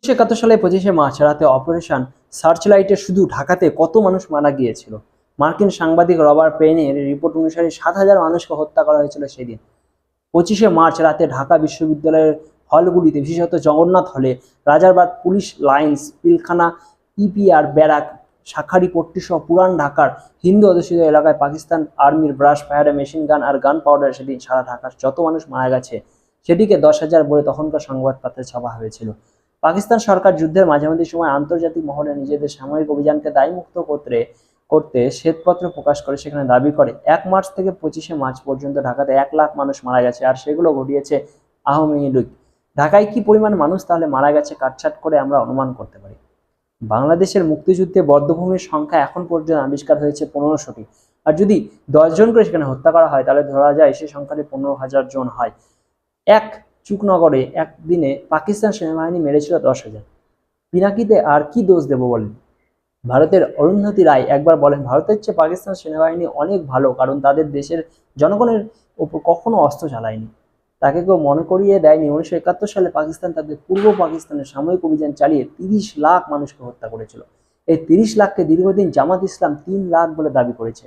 1971 সালে 25শে মার্চ রাতে অপারেশন সার্চলাইটে শুধু ঢাকাতে কত মানুষ মারা গিয়েছিল। মার্কিন সাংবাদিক রবার্ট পেনের রিপোর্ট অনুসারে 7,000 মানুষকে হত্যা করা হয়েছিল সেদিন। 25শে মার্চ রাতে ঢাকা বিশ্ববিদ্যালয়ের হলগুলিতে, বিশেষত জগন্নাথ হলে, Rajarbagh, police lines, Pilkhana, EPR barrack, Shankharipatti সহ পুরান ঢাকার হিন্দু অধ্যুষিত এলাকায় পাকিস্তান আর্মির ব্রাশ ফায়ারে মেশিন গান আর গান পাউডার সেদিন সারা ঢাকার যত মানুষ মারা গেছে সেটিকে 10,000 বলে তখনকার সংবাদপত্রে ছাপা হয়েছিল। পাকিস্তান সরকার যুদ্ধের মাঝামাঝি সময় আন্তর্জাতিক মহলে নিজেদের সামরিক অভিযানকে দায়মুক্ত করতে শ্বেতপত্র প্রকাশ করে সেখানে দাবি করে 1 মার্চ থেকে 25শে মার্চ পর্যন্ত ঢাকাতে 1 লাখ মানুষ মারা গেছে, আর সেগুলো ঘটিয়েছে আওয়ামী লীগ। ঢাকায় কি পরিমাণ মানুষ তাহলে মারা গেছে কাটছাট করে আমরা অনুমান করতে পারি। বাংলাদেশের মুক্তিযুদ্ধে বধ্যভূমির সংখ্যা এখন পর্যন্ত আবিষ্কার হয়েছে 1500টি, আর যদি 10 জন করে সেখানে হত্যা করা হয় তাহলে ধরা যায় সেই সংখ্যাটি 15,000 জন হয়। এক চুকনগরে একদিনে পাকিস্তান সেনাবাহিনী মেরেছিল 10,000। পিনাকিতে আর কি দোষ দেব বলেন? ভারতের অরুন্ধতী রায় একবার বলেন, ভারতের চেয়ে পাকিস্তান সেনাবাহিনী অনেক ভালো, কারণ তাদের দেশের জনগণের উপর কখনো অস্ত্র চালায়নি। তাকে কেউ মনে করিয়ে দেয়নি 1971 সালে পাকিস্তান তাদের পূর্ব পাকিস্তানের সামরিক অভিযান চালিয়ে 30 লাখ মানুষকে হত্যা করেছিল। এই 30 লাখকে দীর্ঘদিন জামাত ইসলাম 3 লাখ বলে দাবি করেছে।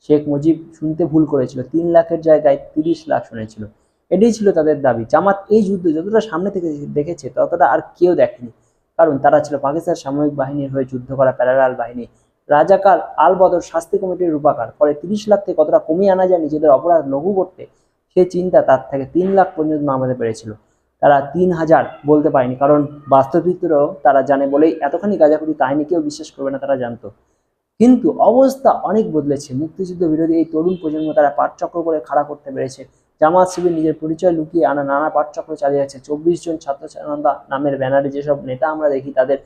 শেখ মুজিব শুনতে ভুল করেছিল, 3 লাখের জায়গায় 30 লাখ শুনেছিল। এটাই ছিল তাদের দাবি। জামাত এই যুদ্ধ যতটা সামনে থেকে দেখেছে ততটা আর কেউ দেখেনি, কারণ তারা ছিল পাকিস্তান সামরিক বাহিনীর হয়ে যুদ্ধ করা প্যারালাল বাহিনী। রাজাকার আল বদর শাস্তি কমিটির রূপাকার ফলে 30 লাখ থেকে কতটা কমিয়ে আনা যায় নিজেদের অপরাধ লঘু করতে, সে চিন্তা তার থেকে 3 লাখ পর্যন্ত নামাতে পেরেছিল। তারা 3,000 বলতে পারেনি, কারণ বাস্তবিকতাও তারা জানে বলেই এতখানি গাঁজাখুরি কাহিনী কেউ বিশ্বাস করবে না, তারা জানতো। কিন্তু অবস্থা অনেক বদলেছে। মুক্তিযুদ্ধ বিরোধী এই তরুণ প্রজন্ম তারা পাঠচক্র করে খাড়া করতে পেরেছে। জামাত শিবির নিজের পরিচয় লুকিয়ে আনা নানা পাঠচক্র চালিয়ে যাচ্ছে। 24 জন ছাত্র নামের ব্যানারে যেসব নেতা আমরা দেখি তাদের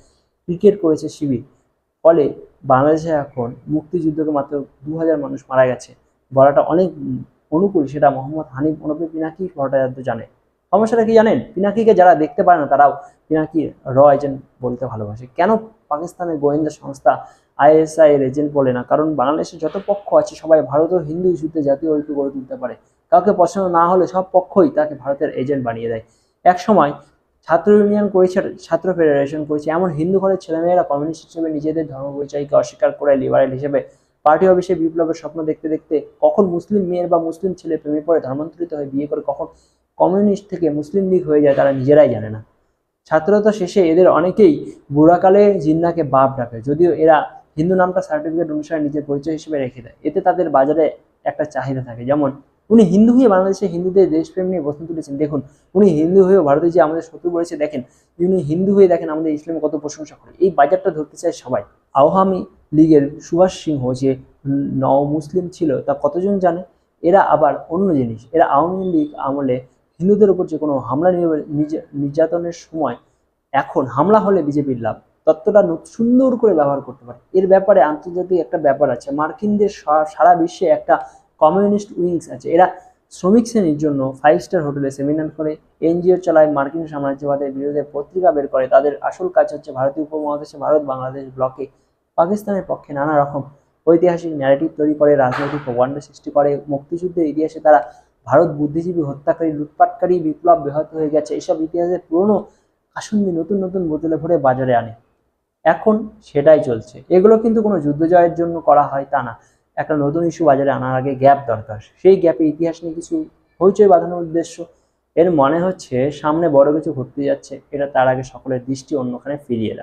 ক্রিকেট করেছে শিবির। ফলে বাংলাদেশে এখন মুক্তিযুদ্ধকে মাত্র 2,000 মানুষ মারা গেছে বলাটা অনেক অনুকূল, সেটা মোহাম্মদ হানিফ ওরফে পিনাকি ভট্টাচার্য জানে। সমস্যাটা কি জানেন? পিনাকিকে যারা দেখতে পারে না তারাও পিনাকি র এজেন্ট বলতে ভালোবাসে। কেন পাকিস্তানের গোয়েন্দা সংস্থা আইএসআই এর এজেন্ট বলে না? কারণ বাংলাদেশের যত পক্ষ আছে সবাই ভারত ও হিন্দু ইস্যুতে জাতীয় ঐক্য গড়ে তুলতে পারে। কাউকে পছন্দ না হলে সব পক্ষই তাকে ভারতের এজেন্ট বানিয়ে দেয়। এক সময় ছাত্র ইউনিয়ন করেছে, ছাত্র ফেডারেশন করেছে, এমন হিন্দু ঘরের ছেলেমেয়েরা কমিউনিস্ট হিসেবে নিজেদের ধর্ম পরিচয়কে অস্বীকার করে লিবারেল হিসেবে পার্টি অফিসে বিপ্লবের স্বপ্ন দেখতে দেখতে কখন মুসলিম মেয়ের বা মুসলিম ছেলে প্রেমে পড়ে ধর্মান্তরিত হয়ে বিয়ে করে কখন কমিউনিস্ট থেকে মুসলিম লীগ হয়ে যায় তারা নিজেরাই জানে না। ছাত্রতা শেষে এদের অনেকেই বুড়াকালে জিন্নাকে বাপ ডাকে, যদিও এরা হিন্দু নামটা সার্টিফিকেট অনুসারে নিজের পরিচয় হিসেবে রেখে দেয়। এতে তাদের বাজারে একটা চাহিদা থাকে। যেমন উনি হিন্দু হয়ে বাংলাদেশে হিন্দুদের দেশপ্রেম নিয়ে প্রশ্ন তুলেছেন, দেখুন। উনি হিন্দু হয়েও ভারতে যে আমাদের শত্রু বলেছে দেখেন। উনি হিন্দু হয়ে দেখেন আমাদের ইসলামে কত প্রশংসা করে। এই বাজারটা ধরতে চায় সবাই। আওয়ামী লীগের সুভাষ সিংহ যে মুসলিম ছিল তা কতজন জানে? এরা আবার অন্য জিনিস। এরা আওয়ামী লীগ আমলে হিন্দুদের উপর যে কোনো হামলা নির্যাতনের সময় এখন হামলা হলে বিজেপির লাভ তত্ত্বটা সুন্দর করে ব্যবহার করতে পারে। এর ব্যাপারে আন্তর্জাতিক একটা ব্যাপার আছে। মার্কিনদের সারা বিশ্বে একটা কমিউনিস্ট উইংস আছে। এরা শ্রমিক শ্রেণীর জন্য 5 স্টার হোটেলে সেমিনার করে, এনজিও চালায়, মার্কিন সাম্রাজ্যবাদের বিরুদ্ধে পত্রিকা বের করে। তাদের আসল কাজ হচ্ছে ভারতীয় উপমহাদেশে, ভারত বাংলাদেশ ব্লকে পাকিস্তানের পক্ষে নানা রকম ঐতিহাসিক ন্যারেটিভ তৈরি করে, রাজনৈতিক প্রভাকাণ্ডা সৃষ্টি করে। মুক্তিযুদ্ধের ইতিহাসে তারা ভারত বুদ্ধিজীবী, হত্যাকারী, লুটপাটকারী, বিপ্লব ব্যাহত হয়ে গেছে এসব ইতিহাসের পুরনো আসন্ন নতুন নতুন বোতলে ভরে বাজারে আনে। এখন সেটাই চলছে। এগুলো কিন্তু কোনো যুদ্ধ জয়ের জন্য করা হয় তা না। একটা নতুন ইস্যু বাজারে আনার আগে গ্যাপ দরকার। সেই গ্যাপে ইতিহাস নিয়ে কিছু হইচই বাঁধানোর উদ্দেশ্য। এর মনে হচ্ছে সামনে বড় কিছু ঘটতে যাচ্ছে, এটা তার আগে সকলের দৃষ্টি অন্যখানে ফিরিয়ে দেয়।